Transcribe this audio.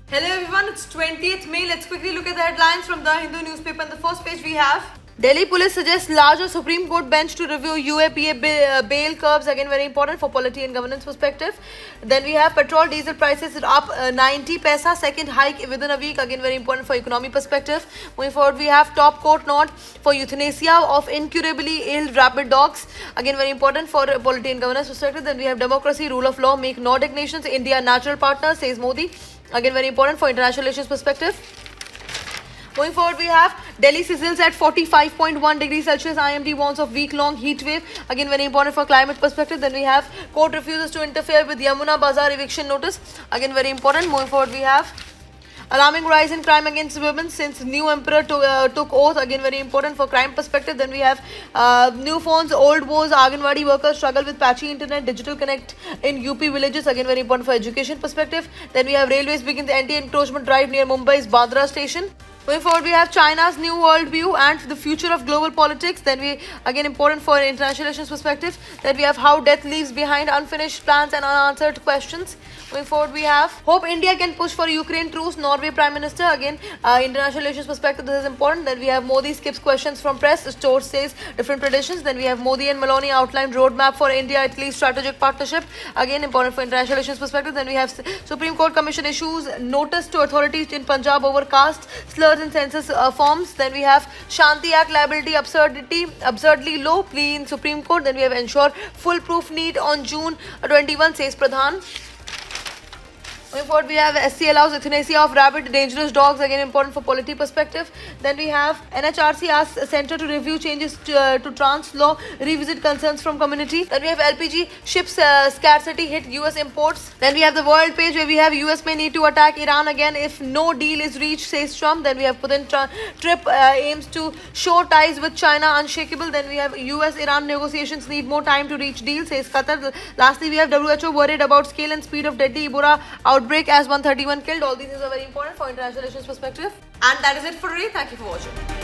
Hello everyone, it's 20th May. Let's quickly look at the headlines from the Hindu newspaper. On the first page we have Delhi police suggests larger Supreme Court bench to review UAPA bail curbs. Again, very important for polity and governance perspective. Then we have petrol diesel prices up 90 paisa, second hike within a week. Again, very important for economy perspective. Moving forward, we have top court nod for euthanasia of incurably ill rabid dogs. Again, very important for polity and governance perspective. Then we have democracy, rule of law, make Nordic nations India natural partner, says Modi. Again, very important for international relations perspective. Moving forward, we have Delhi sizzles at 45.1 degrees Celsius. IMD warns of week-long heat wave. Again, very important for climate perspective. Then we have court refuses to interfere with Yamuna Bazar eviction notice. Again, very important. Moving forward, we have alarming rise in crime against women since new emperor took oath. Again, very important for crime perspective. Then we have new phones, old woes, Anganwadi workers struggle with patchy internet, digital connect in UP villages. Again, very important for education perspective. Then we have railways begin the anti-encroachment drive near Mumbai's Bandra station. Going forward, we have China's new world view and the future of global politics. Then we, again, important for international relations perspective. Then we have how death leaves behind unfinished plans and unanswered questions. Going forward, we have hope India can push for Ukraine truce. Norway Prime Minister. Again, international relations perspective, this is important. Then we have Modi skips questions from press. Source says different traditions. Then we have Modi and Maloney outlined roadmap for India-Italy strategic partnership. Again, important for international relations perspective. Then we have Supreme Court Commission issues notice to authorities in Punjab over caste slurs in census forms. Then we have Shanti Act liability absurdly low plea in Supreme Court. Then we have ensure foolproof need on June 21, says Pradhan. Going forward, we have SC allows euthanasia of rabid dangerous dogs. Again, important for polity perspective. Then we have NHRC asks Centre to review changes to trans law, revisit concerns from community. Then we have LPG ships scarcity hit US imports. Then we have the world page where we have US may need to attack Iran again if no deal is reached, says Trump. Then we have Putin trip aims to show ties with China unshakable. Then we have US-Iran negotiations need more time to reach deal, says Qatar. Lastly, we have WHO worried about scale and speed of deadly Ebola outbreak as 131 killed. All these are very important for international relations perspective. And that is it for today. Thank you for watching.